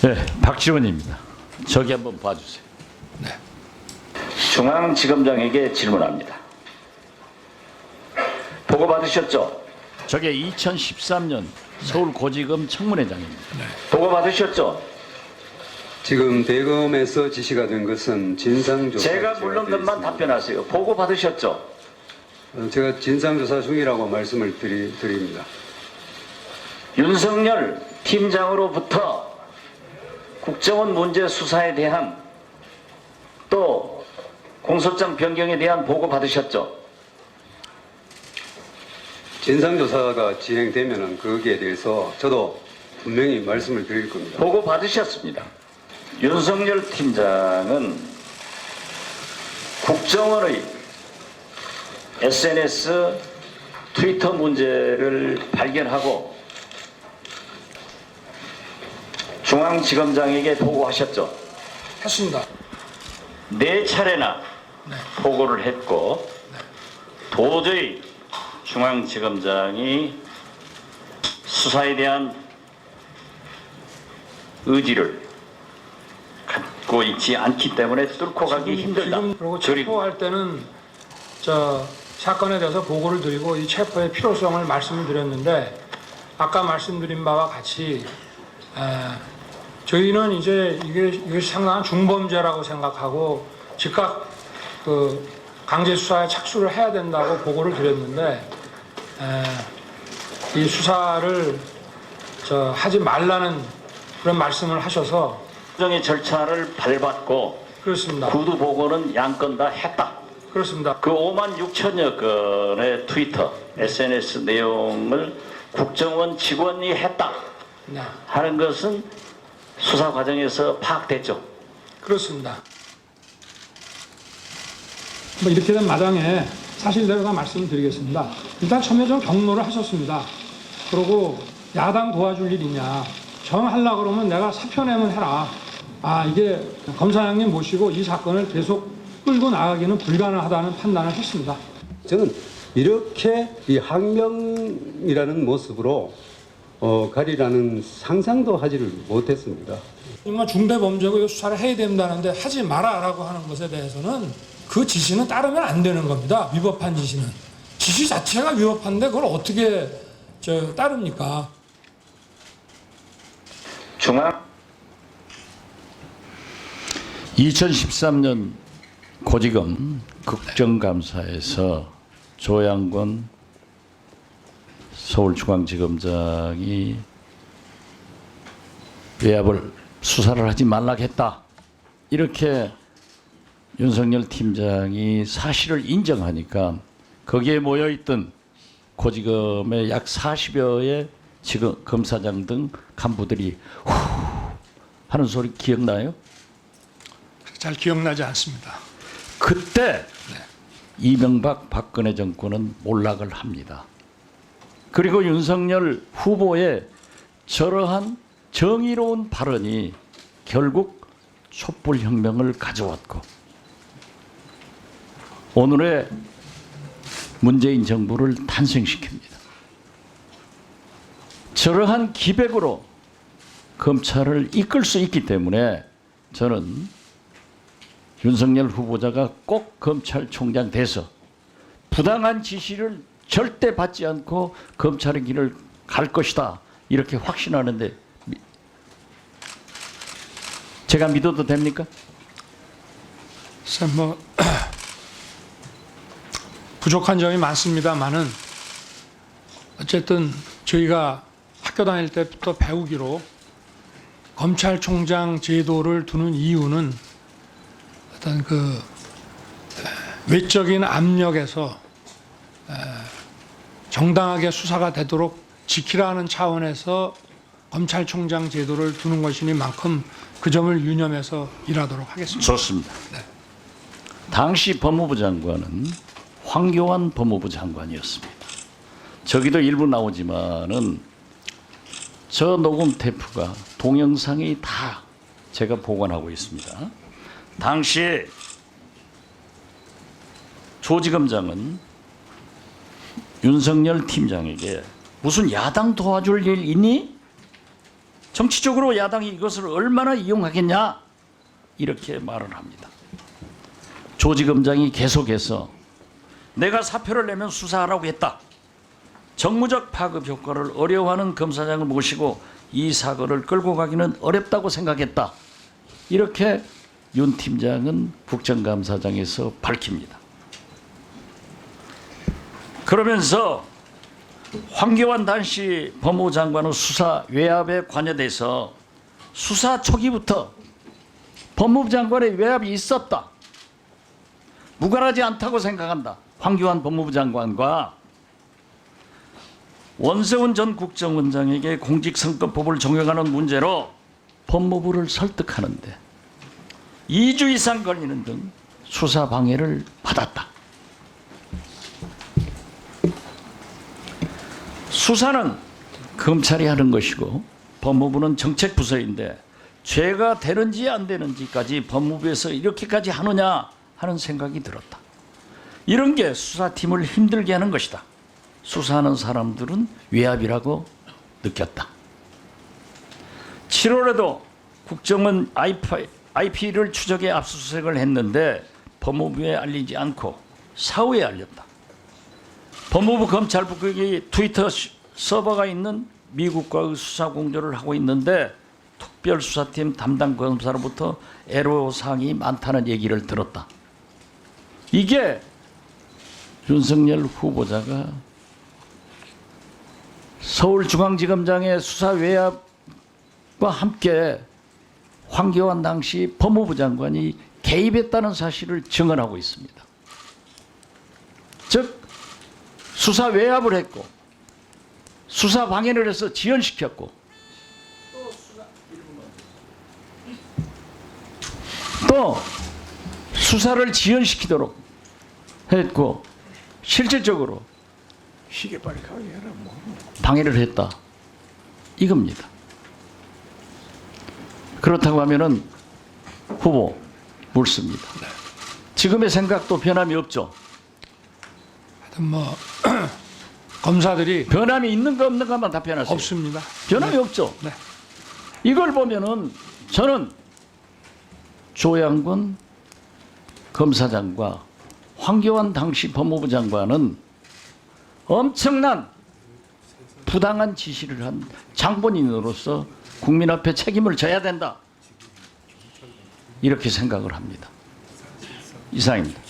네, 박지원입니다. 저기 한번 봐주세요. 네. 중앙지검장에게 질문합니다. 보고 받으셨죠? 저게 2013년 서울고지검 청문회장입니다. 보고 받으셨죠? 지금 대검에서 지시가 된 것은 진상조사. 제가 물른 것만 답변하세요. 보고 받으셨죠? 제가 진상조사 중이라고 말씀을 드립니다. 윤석열 팀장으로부터 국정원 문제 수사에 대한 또 공소장 변경에 대한 보고 받으셨죠? 진상조사가 진행되면 거기에 대해서 저도 분명히 말씀을 드릴 겁니다. 보고 받으셨습니다. 윤석열 팀장은 국정원의 SNS, 트위터 문제를 발견하고 중앙지검장에게 보고하셨죠? 했습니다. 네 차례나 보고를 했고 도저히 중앙지검장이 수사에 대한 의지를 갖고 있지 않기 때문에 뚫고 가기 힘들다. 지금 그리고 체포할 때는 저 사건에 대해서 보고를 드리고 이 체포의 필요성을 말씀을 드렸는데 아까 말씀드린 바와 같이 저희는 이제 이것이 상당한 중범죄라고 생각하고 즉각 그 강제 수사에 착수를 해야 된다고 보고를 드렸는데 이 수사를 하지 말라는 그런 말씀을 하셔서 정의 절차를 밟았고 그렇습니다. 구두 보고는 양건 다 했다. 그렇습니다. 그 5만 6천여 건의 트위터, SNS 내용을 국정원 직원이 했다 네, 하는 것은 수사 과정에서 파악됐죠. 그렇습니다. 뭐 이렇게 된 마당에 사실대로 다 말씀드리겠습니다. 일단 처음에 좀 경로를 하셨습니다. 그러고 야당 도와줄 일 있냐. 정하려고 그러면 내가 사표 내면 해라. 이게 검사장님 모시고 이 사건을 계속 끌고 나가기는 불가능하다는 판단을 했습니다. 저는 이렇게 이 항명이라는 모습으로 가리라는 상상도 하지를 못했습니다. 정말 중대 범죄고 이 수사를 해야 된다는데 하지 마라라고 하는 것에 대해서는 그 지시는 따르면 안 되는 겁니다. 위법한 지시는. 지시 자체가 위법한데 그걸 어떻게 따릅니까? 중앙 2013년 고지검 국정감사에서 조양권 서울중앙지검장이 외압을 수사를 하지 말라고 했다. 이렇게 윤석열 팀장이 사실을 인정하니까 거기에 모여있던 고지검의 약 40여의 지금 검사장 등 간부들이 후 하는 소리 기억나요? 잘 기억나지 않습니다. 그때 이명박 박근혜 정권은 몰락을 합니다. 그리고 윤석열 후보의 저러한 정의로운 발언이 결국 촛불혁명을 가져왔고 오늘의 문재인 정부를 탄생시킵니다. 저러한 기백으로 검찰을 이끌 수 있기 때문에 저는 윤석열 후보자가 꼭 검찰총장 돼서 부당한 지시를 절대 받지 않고 검찰의 길을 갈 것이다. 이렇게 확신하는데 제가 믿어도 됩니까? 뭐 부족한 점이 많습니다만은 어쨌든 저희가 학교 다닐 때부터 배우기로 검찰총장 제도를 두는 이유는 어떤 그 외적인 압력에서 정당하게 수사가 되도록 지키라는 차원에서 검찰총장 제도를 두는 것이니만큼 그 점을 유념해서 일하도록 하겠습니다. 좋습니다. 당시 법무부 장관은 황교안 법무부 장관이었습니다. 저기도 일부 나오지만은 저 녹음 테이프가 동영상이 다 제가 보관하고 있습니다. 당시에 조지검장은 윤석열 팀장에게 무슨 야당 도와줄 일 있니? 정치적으로 야당이 이것을 얼마나 이용하겠냐 이렇게 말을 합니다. 조지검장이 계속해서 내가 사표를 내면 수사하라고 했다. 정무적 파급 효과를 어려워하는 검사장을 모시고 이 사건을 끌고 가기는 어렵다고 생각했다. 이렇게 윤 팀장은 국정감사장에서 밝힙니다. 그러면서 황교안 당시 법무부 장관의 수사 외압에 관여돼서 수사 초기부터 법무부 장관의 외압이 있었다. 무관하지 않다고 생각한다. 황교안 법무부 장관과 원세훈 전 국정원장에게 공직선거법을 적용하는 문제로 법무부를 설득하는데 2주 이상 걸리는 등 수사 방해를 받았다. 수사는 검찰이 하는 것이고 법무부는 정책부서인데 죄가 되는지 안 되는지까지 법무부에서 이렇게까지 하느냐 하는 생각이 들었다. 이런 게 수사팀을 힘들게 하는 것이다. 수사하는 사람들은 외압이라고 느꼈다. 7월에도 국정원 IP를 추적해 압수수색을 했는데 법무부에 알리지 않고 사후에 알렸다. 법무부 검찰국이 트위터 서버가 있는 미국과의 수사 공조를 하고 있는데 특별수사팀 담당 검사로부터 애로사항이 많다는 얘기를 들었다. 이게 윤석열 후보자가 서울중앙지검장의 수사 외압과 함께 황교안 당시 법무부 장관이 개입했다는 사실을 증언하고 있습니다. 즉 수사 외압을 했고 수사 방해를 해서 지연시켰고 또 수사를 지연시키도록 했고 실질적으로 방해를 했다. 이겁니다. 그렇다고 하면은 후보 묻습니다. 지금의 생각도 변함이 없죠. 하여튼 뭐 검사들이 변함이 있는가 없는가만 답변하세요. 없습니다. 변함이 없죠. 네. 이걸 보면은 저는 조양군 검사장과 황교안 당시 법무부 장관은 엄청난 부당한 지시를 한 장본인으로서 국민 앞에 책임을 져야 된다. 이렇게 생각을 합니다. 이상입니다.